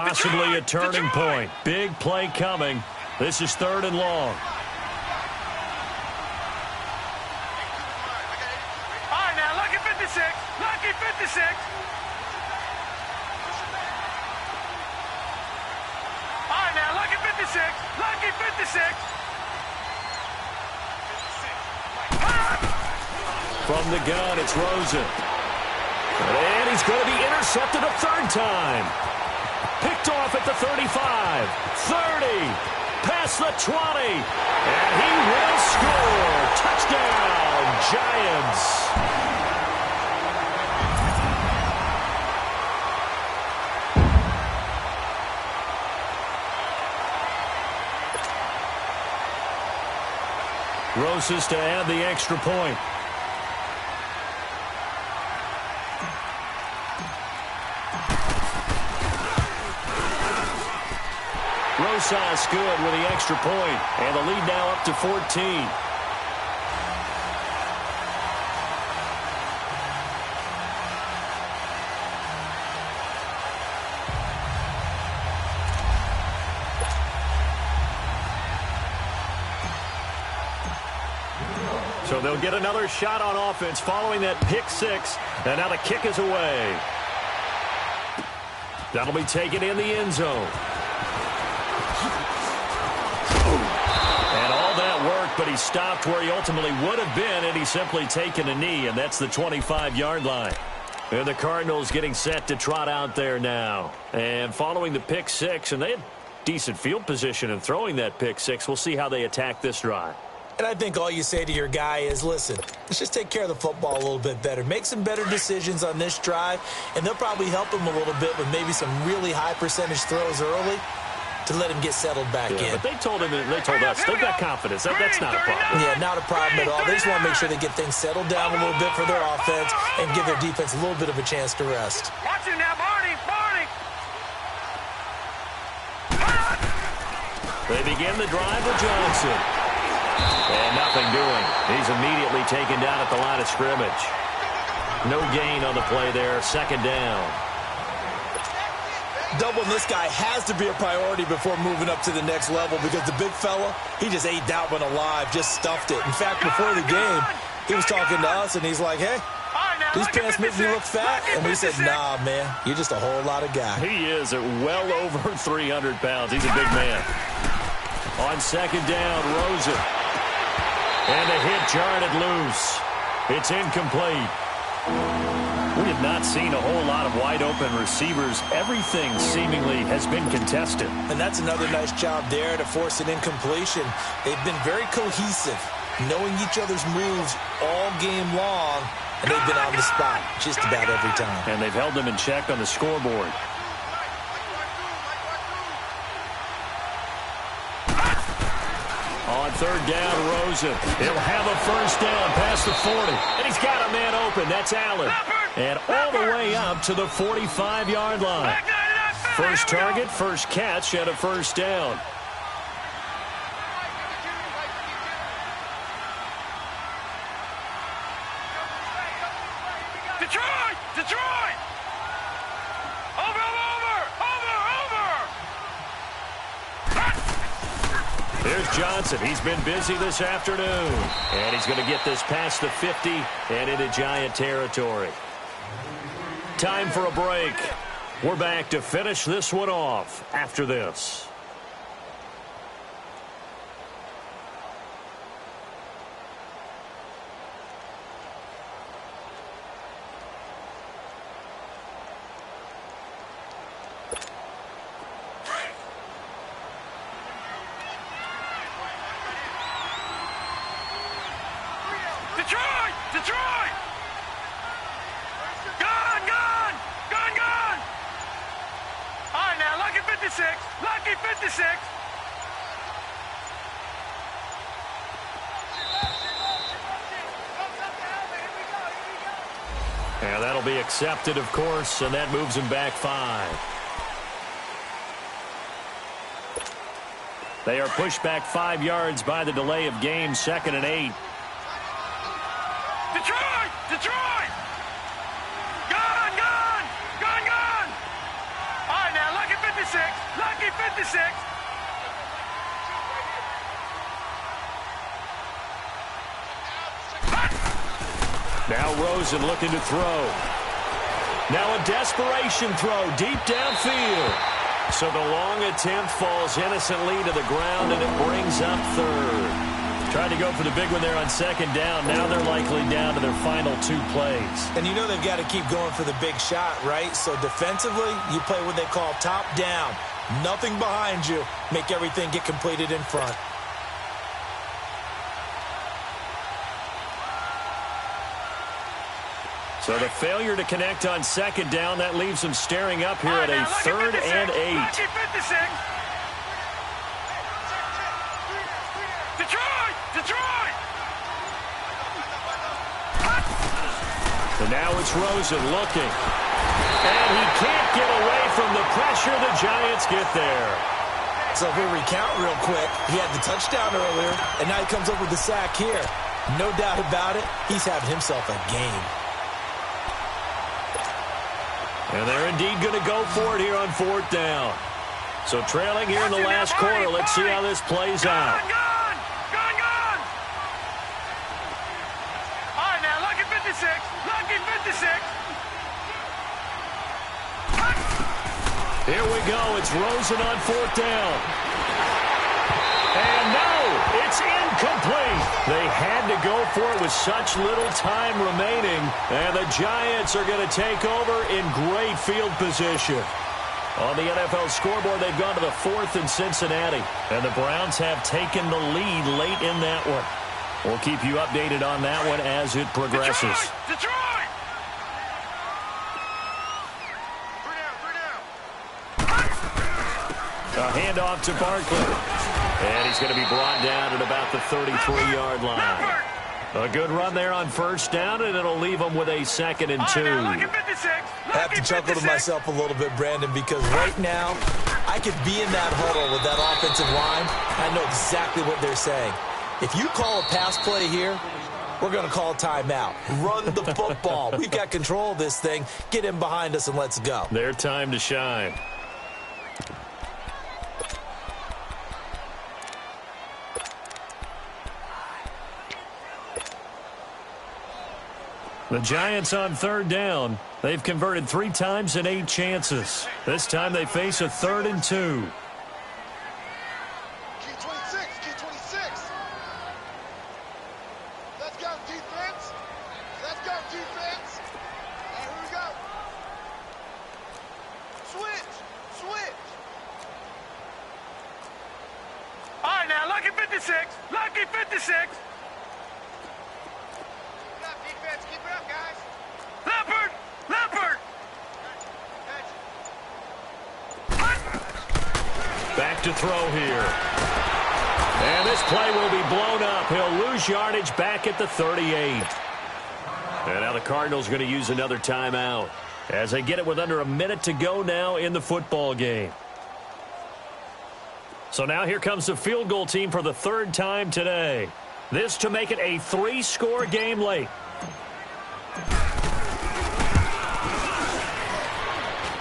possibly a turning point. Big play coming. This is 3rd and long. All right, now, lucky 56. Lucky 56. All right, now, lucky 56. Lucky 56. From the gun, it's Rosen. And he's going to be intercepted a 3rd time. Picked off at the 35, 30, past the 20. And he will score. Touchdown, Giants. Roses to add the extra point. Rosas good with the extra point, and the lead now up to 14. So they'll get another shot on offense following that pick 6, and now the kick is away. That'll be taken in the end zone. And all that work, but he stopped where he ultimately would have been, and he's simply taken a knee, and that's the 25-yard line. And the Cardinals getting set to trot out there now. And following the pick 6, and they had decent field position in throwing that pick 6. We'll see how they attack this drive. And I think all you say to your guy is, listen, let's just take care of the football a little bit better. Make some better decisions on this drive, and they'll probably help him a little bit with maybe some really high-percentage throws early to let him get settled back in. But they told him, they told us, they've got confidence. That's not a problem. Yeah, not a problem at all. They just want to make sure they get things settled down a little bit for their offense and give their defense a little bit of a chance to rest. Watch it now, Barney. Barney. They begin the drive with Johnson. And nothing doing. He's immediately taken down at the line of scrimmage. No gain on the play there. 2nd down. Doubling this guy has to be a priority before moving up to the next level because the big fella, he just ate that one alive, just stuffed it. In fact, before the game, he was talking to us, and he's like, hey, these pants make me look fat. And we said, nah, man, you're just a whole lot of guy. He is at well over 300 pounds. He's a big man. On 2nd down, Rosen. And the hit jarred it loose. It's incomplete. We have not seen a whole lot of wide-open receivers. Everything seemingly has been contested. And that's another nice job there to force an incompletion. They've been very cohesive, knowing each other's moves all game long, and they've been on the spot just about every time. And they've held them in check on the scoreboard. On 3rd down, Rosen. He'll have a 1st down past the 40. And he's got a man open. That's Allen. And all the way up to the 45-yard line. First target, first catch, and a 1st down. Detroit! Detroit! Over! Here's Johnson. He's been busy this afternoon. And he's going to get this past the 50 and into Giant territory. Time for a break. We're back to finish this one off after this. Detroit! Detroit! Gone! Gone! Gone! Gone! All right, now, lucky 56. Lucky 56. And that'll be accepted, of course, and that moves him back 5. They are pushed back 5 yards by the delay of game, 2nd and 8. Detroit! Detroit! Gone! Gone! Gone! Gone! All right, now, lucky 56. Now Rosen looking to throw. Now a desperation throw deep downfield. So the long attempt falls innocently to the ground, and it brings up third. Tried to go for the big one there on second down. Now they're likely down to their final 2 plays. And you know they've got to keep going for the big shot, right? So defensively, you play what they call top down. Nothing behind you. Make everything get completed in front. So the failure to connect on second down, that leaves them staring up here at a 3rd and 8. Detroit! And now it's Rosen looking. And he can't get away from the pressure. The Giants get there. So if we recount real quick, he had the touchdown earlier, and now he comes up with the sack here. No doubt about it, he's having himself a game. And they're indeed going to go for it here on 4th down. So trailing here in the last quarter, let's see how this plays out. Gone! All right, now, lucky 56. Lucky 56. Here we go. It's Rosen on 4th down. And no, it's incomplete. They had to go for it with such little time remaining. And the Giants are going to take over in great field position. On the NFL scoreboard, they've gone to the 4th in Cincinnati. And the Browns have taken the lead late in that one. We'll keep you updated on that one as it progresses. Detroit! A handoff to Barkley. And he's going to be brought down at about the 33-yard line. A good run there on 1st down, and it'll leave him with a 2nd and 2. I have to chuckle to myself a little bit, Brandon, because right now I could be in that huddle with that offensive line. I know exactly what they're saying. If you call a pass play here, we're going to call a timeout. Run the football. We've got control of this thing. Get in behind us and let's go. Their time to shine. The Giants on 3rd down. They've converted 3 times in 8 chances. This time they face a 3rd and 2. Key 26. Let's go, defense. Let's go, defense. All right, here we go. Switch. All right, now, lucky 56. Lucky 56. Keep it up, guys. Leopard! Back to throw here. And this play will be blown up. He'll lose yardage back at the 38. And now the Cardinals going to use another timeout as they get it with under a minute to go now in the football game. So now here comes the field goal team for the 3rd time today. This to make it a 3-score game late.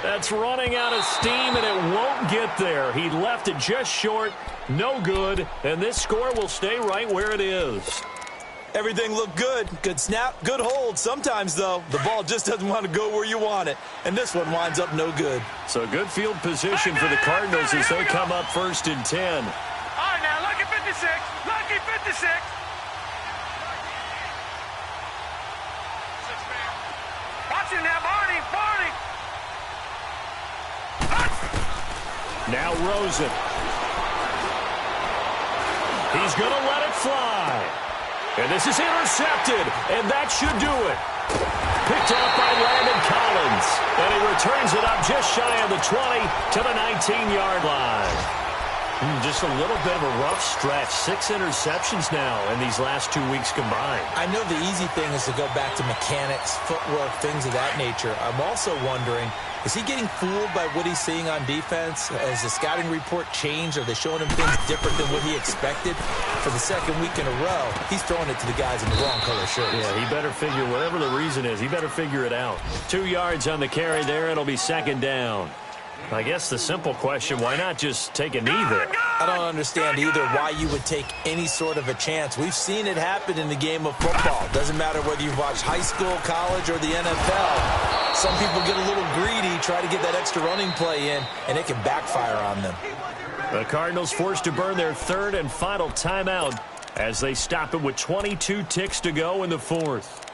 That's running out of steam, and it won't get there. He left it just short, no good, and this score will stay right where it is. Everything looked good. Good snap, good hold. Sometimes, though, the ball just doesn't want to go where you want it, and this one winds up no good. So good field position for the Cardinals as they come up 1st and 10. All right, now, lucky 56. Lucky 56. Watch it now, Barney. Now Rosen. He's going to let it fly. And this is intercepted, and that should do it. Picked off by Landon Collins. And he returns it up just shy of the 20 to the 19-yard line. Just a little bit of a rough stretch. 6 interceptions now in these last 2 weeks combined. I know the easy thing is to go back to mechanics, footwork, things of that nature. I'm also wondering, is he getting fooled by what he's seeing on defense? Has the scouting report changed? Are they showing him things different than what he expected? For the 2nd week in a row, he's throwing it to the guys in the wrong color shirts. Yeah, he better figure, whatever the reason is, he better figure it out. 2 yards on the carry there. It'll be 2nd down. I guess the simple question, why not just take a knee there? I don't understand either why you would take any sort of a chance. We've seen it happen in the game of football. Doesn't matter whether you've watched high school, college, or the NFL. Some people get a little greedy, try to get that extra running play in, and it can backfire on them. The Cardinals forced to burn their third and final timeout as they stop it with 22 ticks to go in the fourth.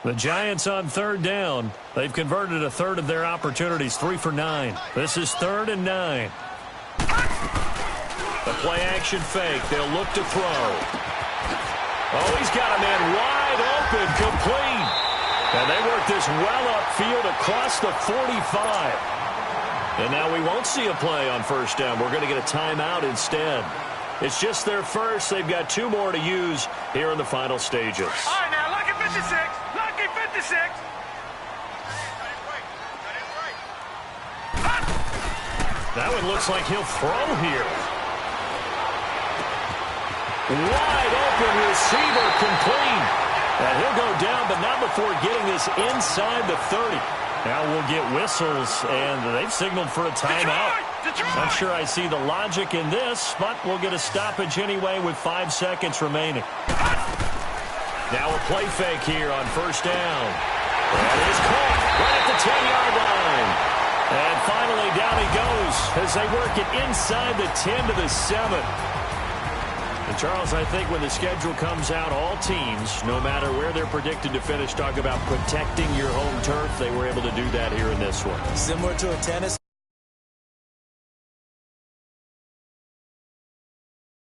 The Giants on third down. They've converted a third of their opportunities, 3 for 9. This is 3rd and 9. The play-action fake. They'll look to throw. Oh, he's got a man wide open, complete. And they work this well upfield across the 45. And now we won't see a play on first down. We're going to get a timeout instead. It's just their first. They've got 2 more to use here in the final stages. All right, now, lucky 56. Lucky 56. That one looks like he'll throw here. Wide open receiver, complete. And he'll go down, but not before getting this inside the 30. Now we'll get whistles, and they've signaled for a timeout. Not sure I see the logic in this, but we'll get a stoppage anyway with 5 seconds remaining. Now a play fake here on first down. That is caught right at the 10-yard line. And finally down he goes as they work it inside the 10 to the 7. And Charles, I think when the schedule comes out, all teams, no matter where they're predicted to finish, talk about protecting your home turf. They were able to do that here in this one. Similar to a tennis